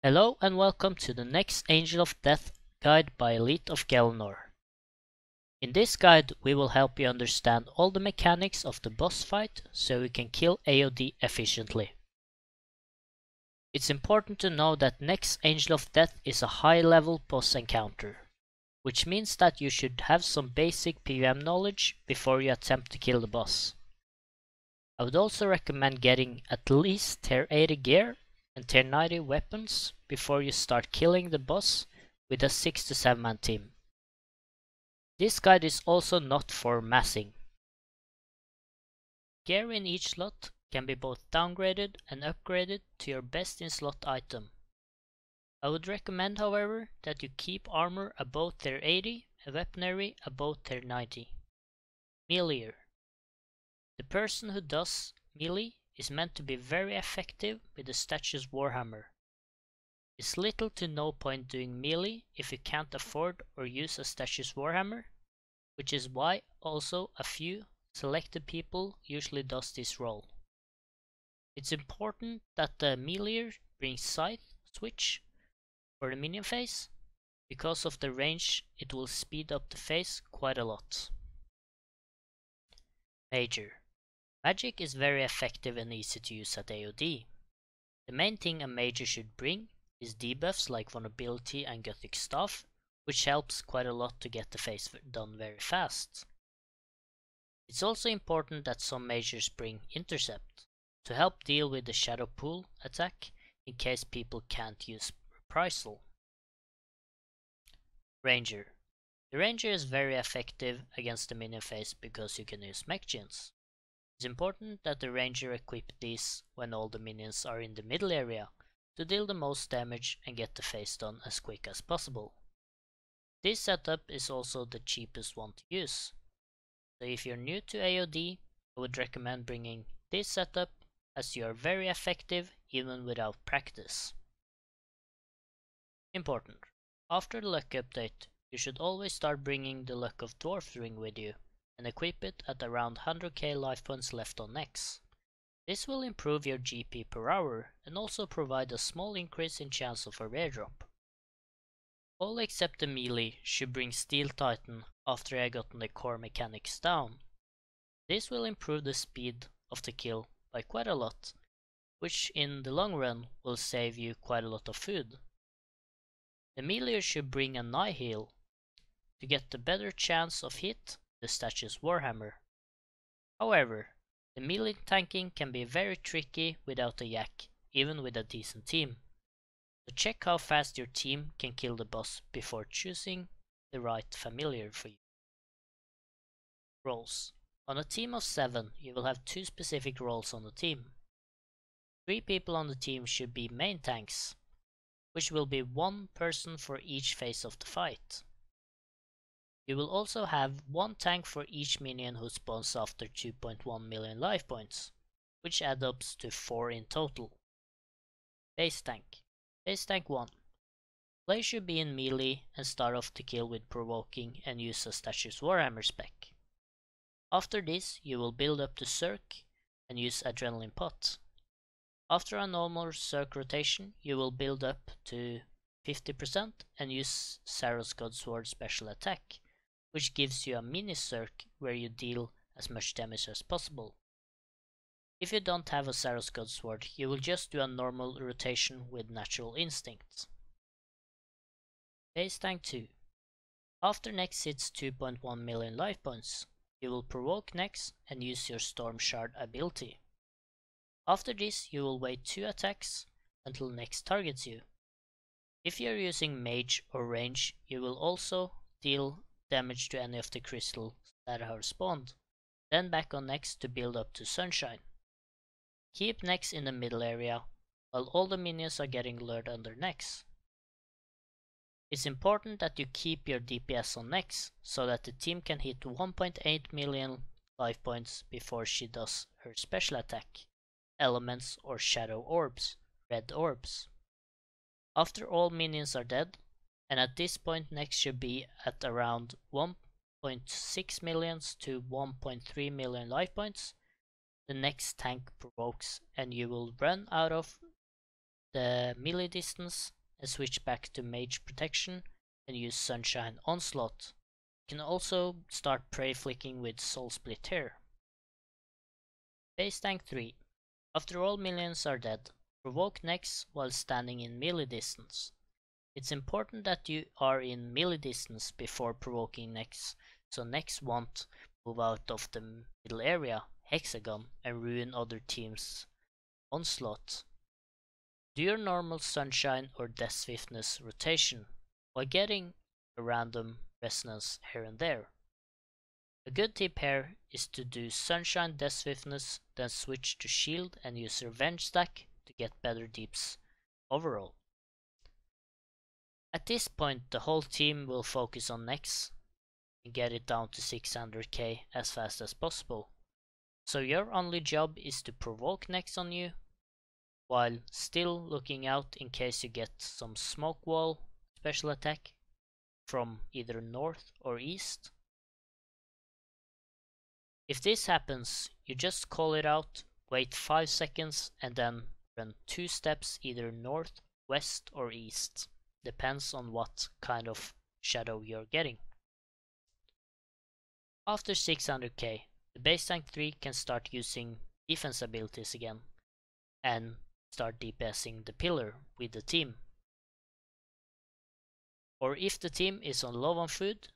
Hello and welcome to the next Angel of Death guide by Elite of Gielinor. In this guide we will help you understand all the mechanics of the boss fight so you can kill AoD efficiently. It's important to know that next Angel of Death is a high level boss encounter, which means that you should have some basic PvM knowledge before you attempt to kill the boss. I would also recommend getting at least tier 80 gear and tier 90 weapons before you start killing the boss with a 6 to 7 man team. This guide is also not for massing. Gear in each slot can be both downgraded and upgraded to your best in slot item. I would recommend, however, that you keep armor above tier 80 and weaponry above tier 90. Melee. The person who does melee is meant to be very effective with the statue's Warhammer. It's little to no point doing melee if you can't afford or use a statue's Warhammer, which is why also a few selected people usually does this role. It's important that the melee brings scythe switch for the minion phase. Because of the range it will speed up the phase quite a lot. Major. Magic is very effective and easy to use at AoD. The main thing a major should bring is debuffs like vulnerability and gothic staff, which helps quite a lot to get the phase done very fast. It's also important that some majors bring intercept to help deal with the shadow pool attack in case people can't use reprisal. Ranger. The ranger is very effective against the minion phase because you can use mech gens. It's important that the ranger equip these when all the minions are in the middle area to deal the most damage and get the phase done as quick as possible. This setup is also the cheapest one to use, so if you're new to AoD, I would recommend bringing this setup as you are very effective even without practice. Important. After the luck update, you should always start bringing the Luck of Dwarfs ring with you and equip it at around 100k life points left on Nex. This will improve your GP per hour and also provide a small increase in chance of a rare drop. All except the melee should bring Steel Titan after I gotten the core mechanics down. This will improve the speed of the kill by quite a lot, which in the long run will save you quite a lot of food. The melee should bring a nigh heal to get the better chance of hit the statue's Warhammer. However, the melee tanking can be very tricky without a yak, even with a decent team. So check how fast your team can kill the boss before choosing the right familiar for you. Roles. On a team of 7, you will have 2 specific roles on the team. 3 people on the team should be main tanks, which will be 1 person for each phase of the fight. You will also have 1 tank for each minion who spawns after 2.1 million life points, which adds up to 4 in total. Base tank. Base tank 1. Play should be in melee and start off the kill with provoking and use a statue's Warhammer spec. After this you will build up to Circ and use Adrenaline Pot. After a normal Circ rotation you will build up to 50% and use Saros Godsword special attack, which gives you a mini Circ where you deal as much damage as possible. If you don't have a Saros Godsword, you will just do a normal rotation with Natural Instincts. Base Tank 2. After Nex hits 2.1 million life points, you will provoke Nex and use your Storm Shard ability. After this you will wait 2 attacks until Nex targets you. If you are using Mage or Range, you will also deal damage to any of the crystals that are spawned, then back on Nex to build up to Sunshine. Keep Nex in the middle area while all the minions are getting lured under Nex. It's important that you keep your DPS on Nex so that the team can hit 1.8 million life points before she does her special attack, Elements or Shadow Orbs, Red Orbs. After all minions are dead, and at this point Nex should be at around 1.6 million to 1.3 million life points, the next tank provokes and you will run out of the melee distance and switch back to Mage Protection and use Sunshine Onslaught. You can also start Prey Flicking with Soul Split here. Base Tank 3. After all minions are dead, provoke Nex while standing in melee distance. It's important that you are in melee distance before provoking Nex, so Nex won't move out of the middle area, hexagon, and ruin other teams' onslaught. Do your normal Sunshine or Death Swiftness rotation, while getting a random resonance here and there. A good tip here is to do Sunshine Death Swiftness, then switch to Shield and use Revenge stack to get better deeps overall. At this point the whole team will focus on Nex and get it down to 600k as fast as possible. So your only job is to provoke Nex on you, while still looking out in case you get some smoke wall special attack from either north or east. If this happens, you just call it out, wait 5 seconds and then run 2 steps either north, west or east. Depends on what kind of shadow you're getting. After 600k, the base tank 3 can start using defense abilities again and start DPSing the pillar with the team. Or if the team is on low on food,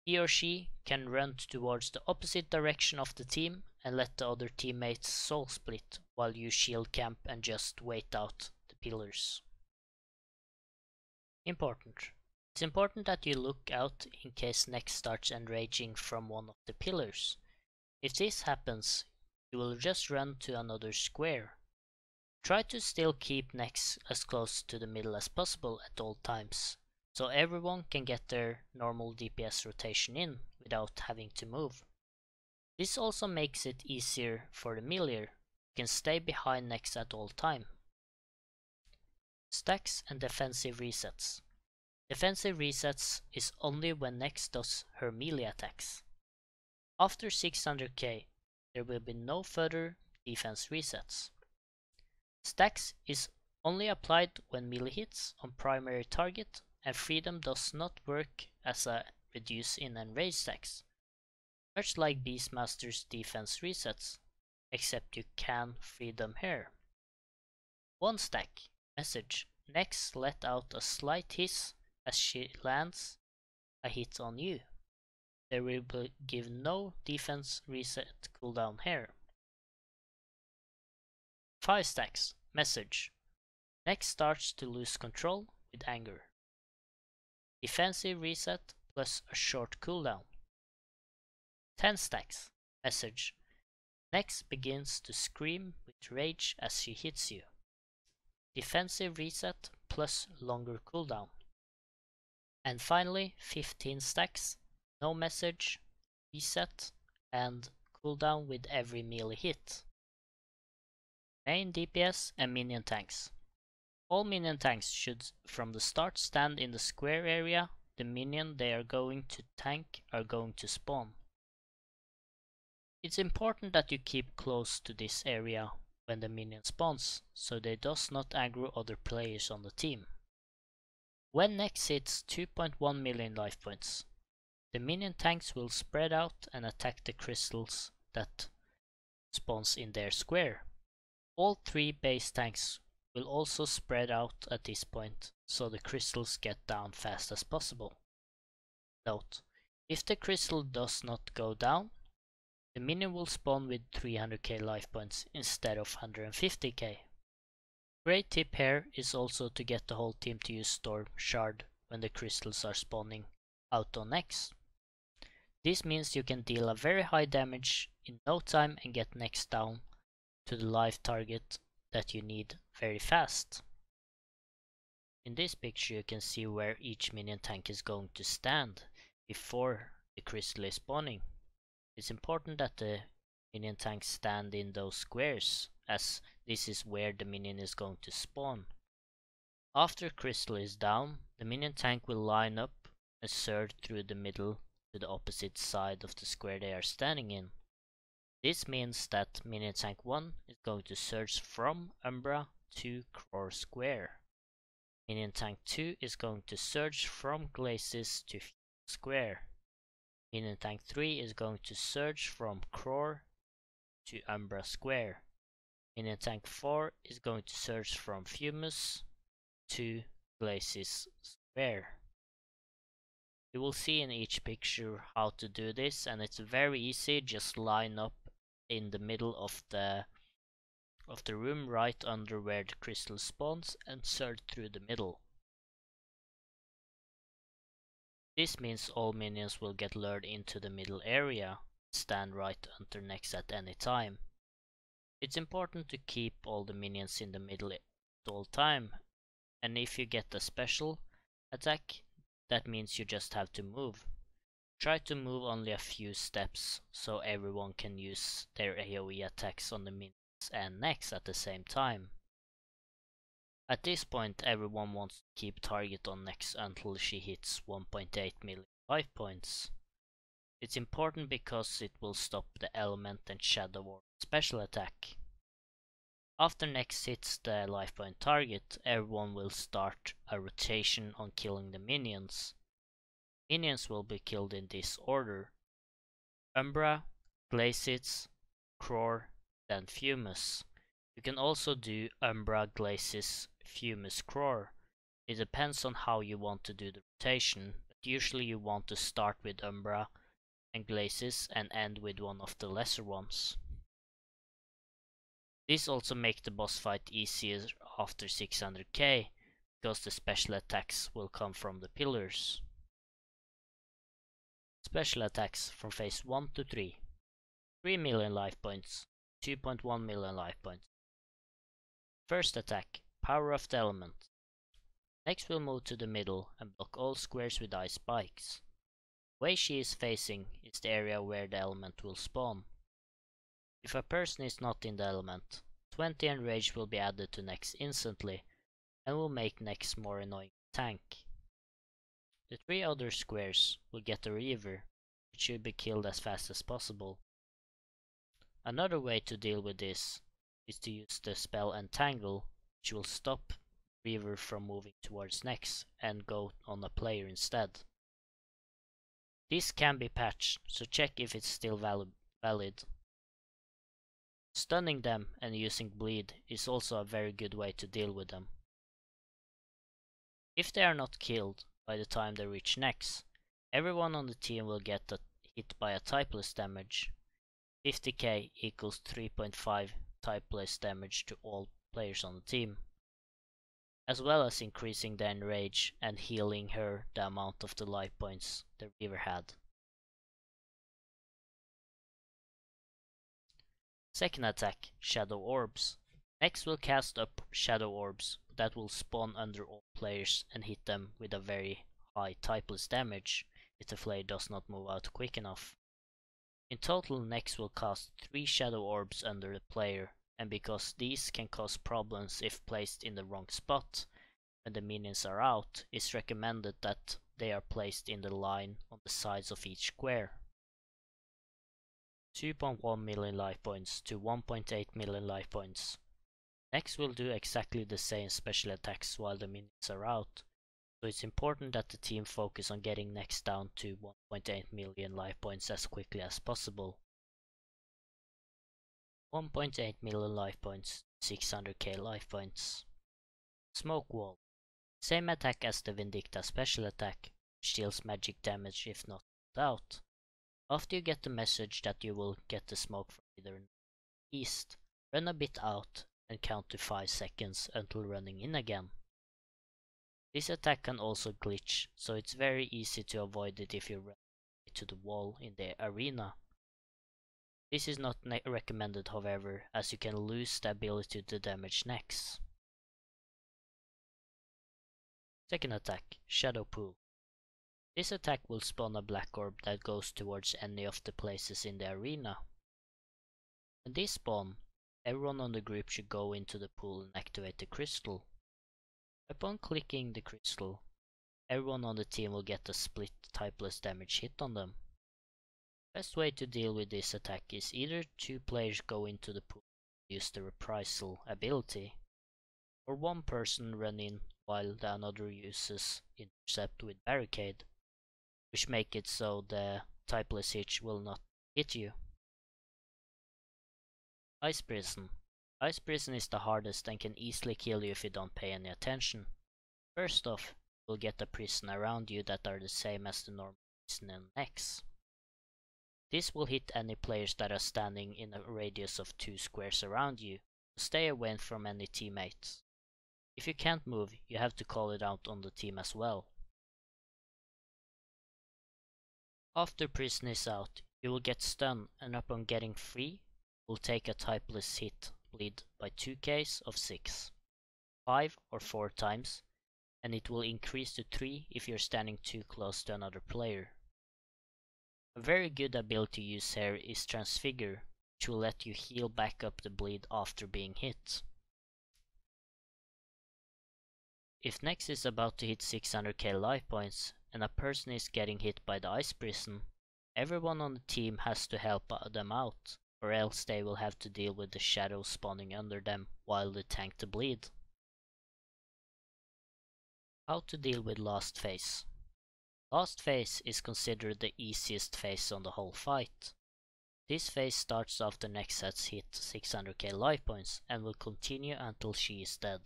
he or she can run towards the opposite direction of the team and let the other teammates soul split while you shield camp and just wait out the pillars. Important. It's important that you look out in case Nex starts enraging from one of the pillars. If this happens, you will just run to another square. Try to still keep Nex as close to the middle as possible at all times, so everyone can get their normal DPS rotation in without having to move. This also makes it easier for the meleer, who can stay behind Nex at all time. Stacks and defensive resets. Defensive resets is only when Nex does her melee attacks. After 600k, there will be no further defense resets. Stacks is only applied when melee hits on primary target, and Freedom does not work as a reduce in and raise stacks, much like Beastmaster's defense resets, except you can Freedom here. 1 stack, message, Nex let out a slight hiss as she lands a hit on you. There will give no defense reset cooldown here. 5 stacks, message, Nex starts to lose control with anger. Defensive reset plus a short cooldown. 10 stacks, message, Nex begins to scream with rage as she hits you. Defensive reset plus longer cooldown. And finally 15 stacks, no message, reset and cooldown with every melee hit. Main DPS and minion tanks. All minion tanks should from the start stand in the square area the minion they are going to tank are going to spawn. It's important that you keep close to this area when the minion spawns, so they does not aggro other players on the team. When Nex hits 2.1 million life points, the minion tanks will spread out and attack the crystals that spawns in their square. All 3 base tanks will also spread out at this point, so the crystals get down fast as possible. Note, if the crystal does not go down, the minion will spawn with 300k life points instead of 150k. Great tip here is also to get the whole team to use Storm Shard when the crystals are spawning out on Nex. This means you can deal a very high damage in no time and get Nex down to the live target that you need very fast. In this picture you can see where each minion tank is going to stand before the crystal is spawning. It's important that the minion tanks stand in those squares, as this is where the minion is going to spawn. After crystal is down, the minion tank will line up and surge through the middle to the opposite side of the square they are standing in. This means that minion tank 1 is going to surge from UMBRA to CROUR square. Minion Tank 2 is going to surge from GLACIES to Square. Minion Tank 3 is going to surge from CROUR to UMBRA Square. Minion Tank 4 is going to surge from FUMUS to GLACIES Square. You will see in each picture how to do this, and it's very easy. Just line up in the middle of the room right under where the crystal spawns and surge through the middle. This means all minions will get lured into the middle area, stand right under next at any time. It's important to keep all the minions in the middle at all time, and if you get a special attack, that means you just have to move. Try to move only a few steps so everyone can use their AoE attacks on the minions and next at the same time. At this point everyone wants to keep target on Nex until she hits 1.8 million life points. It's important because it will stop the element and shadow or special attack. After Nex hits the life point target, everyone will start a rotation on killing the minions. Minions will be killed in this order: UMBRA, GLACIES, CROUR, then FUMUS. You can also do UMBRA, GLACIES, FUMUS, CROUR. It depends on how you want to do the rotation, but usually you want to start with UMBRA and GLACIES and end with one of the lesser ones. This also makes the boss fight easier after 600k, because the special attacks will come from the pillars. Special attacks from phase 1 to 3. 3 million life points, 2.1 million life points. First attack, Power of the Element. Next we'll move to the middle and block all squares with ice spikes. The way she is facing is the area where the element will spawn. If a person is not in the element, 20 enrage will be added to Nex instantly and will make Nex more annoying tank. The 3 other squares will get a Reaver, which should be killed as fast as possible. Another way to deal with this is to use the spell Entangle, which will stop Reaver from moving towards Nex and go on a player instead. This can be patched, so check if it's still valid. Stunning them and using bleed is also a very good way to deal with them. If they are not killed by the time they reach Nex, everyone on the team will get hit by a typeless damage. 50k equals 3.5 typeless damage to all players on the team, as well as increasing the enrage and healing her the amount of the life points the Reaver had. Second attack, Shadow Orbs. Nex will cast up Shadow Orbs that will spawn under all players and hit them with a very high typeless damage if the flare does not move out quick enough. In total, Nex will cast 3 Shadow Orbs under the player, and because these can cause problems if placed in the wrong spot when the minions are out, it's recommended that they are placed in the line on the sides of each square. 2.1 million life points to 1.8 million life points. Nex will do exactly the same special attacks while the minions are out, so it's important that the team focus on getting Nex down to 1.8 million life points as quickly as possible. 1.8 million life points, 600k life points. Smoke Wall. Same attack as the Vindicta special attack, which deals magic damage if not out. After you get the message that you will get the smoke from either east, run a bit out and count to 5 seconds until running in again. This attack can also glitch, so it's very easy to avoid it if you run to the wall in the arena. This is not recommended, however, as you can lose the ability to damage Nex. Second attack, Shadow Pool. This attack will spawn a black orb that goes towards any of the places in the arena. When these spawn, everyone on the group should go into the pool and activate the crystal. Upon clicking the crystal, everyone on the team will get a split typeless damage hit on them. Best way to deal with this attack is either 2 players go into the pool and use the reprisal ability, or 1 person run in while the another uses intercept with barricade, which make it so the typeless hitch will not hit you. Ice Prison. Ice Prison is the hardest and can easily kill you if you don't pay any attention. First off, you'll get a prison around you that are the same as the normal prison in X. This will hit any players that are standing in a radius of 2 squares around you, so stay away from any teammates. If you can't move, you have to call it out on the team as well. After prison is out, you will get stunned, and upon getting free, will take a typeless hit bleed by 2Ks of 6, 5 or 4 times, and it will increase to 3 if you're standing too close to another player. A very good ability to use here is Transfigure, which will let you heal back up the bleed after being hit. If Nex is about to hit 600k life points and a person is getting hit by the ice prison, everyone on the team has to help them out, or else they will have to deal with the shadow spawning under them while they tank the bleed. How to deal with last phase. Last phase is considered the easiest phase on the whole fight. This phase starts after Nex has hit 600k life points and will continue until she is dead.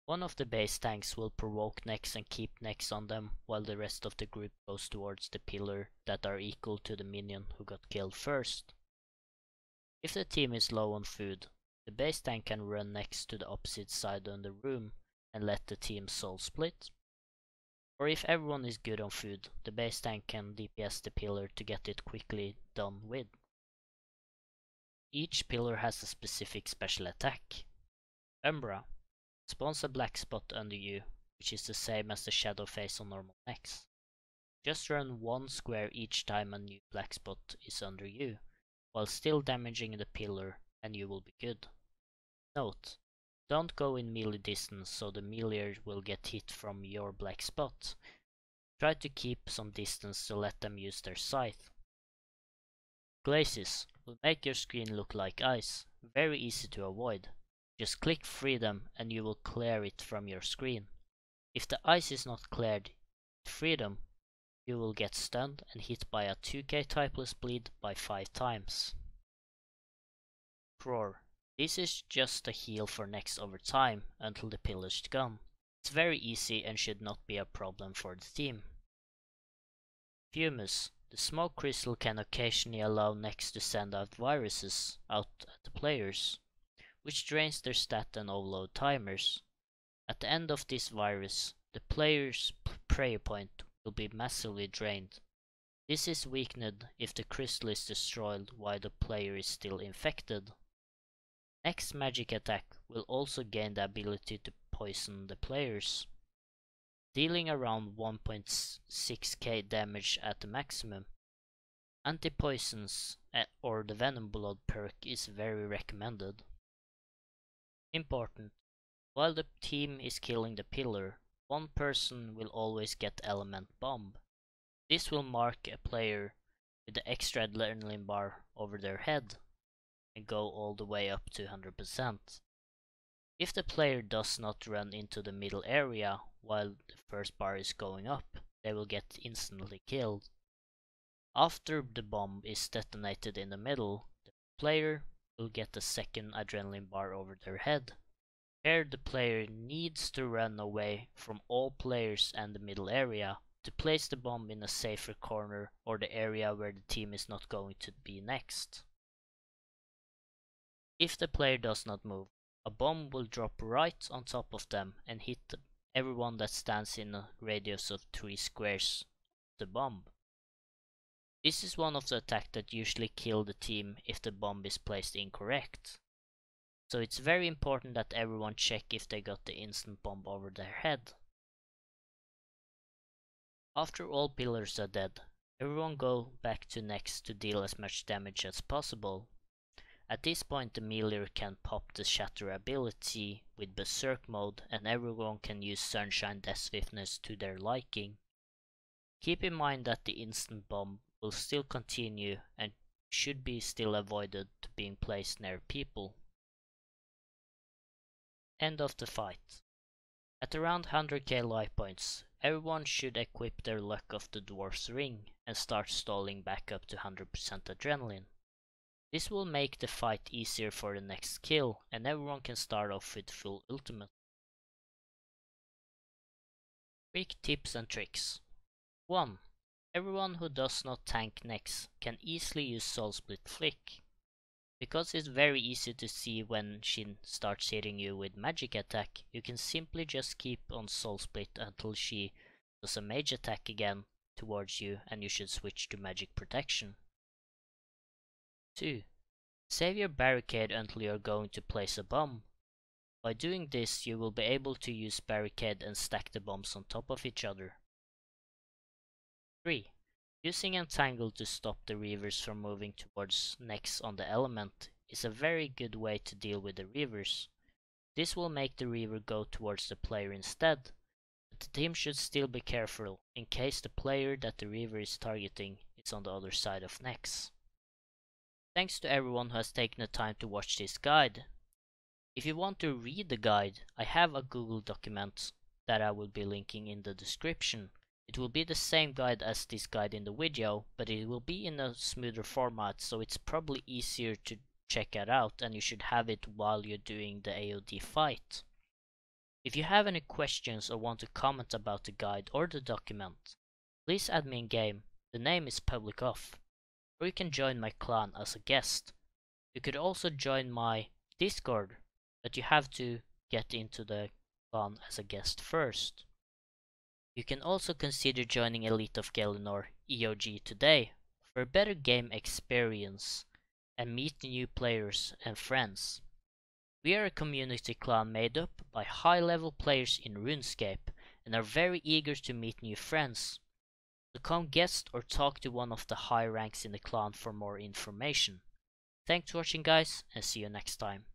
One of the base tanks will provoke Nex and keep Nex on them, while the rest of the group goes towards the pillar that are equal to the minion who got killed first. If the team is low on food, the base tank can run Nex to the opposite side of the room and let the team soul split. Or if everyone is good on food, the base tank can DPS the pillar to get it quickly done with. Each pillar has a specific special attack. UMBRA spawns a black spot under you, which is the same as the shadow phase on normal Nex. Just run 1 square each time a new black spot is under you, while still damaging the pillar, and you will be good. Note, don't go in melee distance so the melee will get hit from your black spot. Try to keep some distance to let them use their scythe. Glacies will make your screen look like ice, very easy to avoid. Just click freedom and you will clear it from your screen. If the ice is not cleared with freedom, you will get stunned and hit by a 2k typeless bleed by 5 times. CROUR. This is just a heal for Nex over time until the pillar's gone. It's very easy and should not be a problem for the team. FUMUS. The smoke crystal can occasionally allow Nex to send out viruses out at the players, which drains their stat and overload timers. At the end of this virus, the player's prayer point will be massively drained. This is weakened if the crystal is destroyed while the player is still infected. Next magic attack will also gain the ability to poison the players, dealing around 1.6k damage at the maximum. Anti-poisons or the Venom Blood perk is very recommended. Important. While the team is killing the pillar, one person will always get element bomb. This will mark a player with the extra adrenaline bar over their head and go all the way up to 100%. If the player does not run into the middle area while the first bar is going up, they will get instantly killed. After the bomb is detonated in the middle, the player will get a second adrenaline bar over their head. Here the player needs to run away from all players and the middle area to place the bomb in a safer corner or the area where the team is not going to be next. If the player does not move, a bomb will drop right on top of them and hit everyone that stands in a radius of 3 squares of the bomb. This is one of the attacks that usually kill the team if the bomb is placed incorrect. So it's very important that everyone check if they got the instant bomb over their head. After all pillars are dead, everyone go back to Nex to deal as much damage as possible. At this point the melee can pop the shatter ability with berserk mode and everyone can use sunshine death swiftness to their liking. Keep in mind that the instant bomb will still continue and should be still avoided to being placed near people. End of the fight. At around 100k life points, everyone should equip their luck of the Dwarf's ring and start stalling back up to 100% adrenaline. This will make the fight easier for the next kill, and everyone can start off with full ultimate. Quick tips and tricks. 1. Everyone who does not tank next can easily use Soul Split Flick. Because it's very easy to see when she starts hitting you with magic attack, you can simply just keep on Soul Split until she does a mage attack again towards you, and you should switch to magic protection. 2. Save your barricade until you are going to place a bomb. By doing this, you will be able to use barricade and stack the bombs on top of each other. 3. Using Entangle to stop the Reavers from moving towards next on the element is a very good way to deal with the Reavers. This will make the Reaver go towards the player instead, but the team should still be careful in case the player that the Reaver is targeting is on the other side of next. Thanks to everyone who has taken the time to watch this guide. If you want to read the guide, I have a Google document that I will be linking in the description. It will be the same guide as this guide in the video, but it will be in a smoother format, so it's probably easier to check it out, and you should have it while you're doing the AOD fight. If you have any questions or want to comment about the guide or the document, please add me in game. The name is public off. Or you can join my clan as a guest. You could also join my Discord, but you have to get into the clan as a guest first. You can also consider joining Elite of Gielinor EOG today for a better game experience and meet new players and friends. We are a community clan made up by high level players in Runescape and are very eager to meet new friends. So come guest or talk to one of the high ranks in the clan for more information. Thanks for watching guys, and see you next time.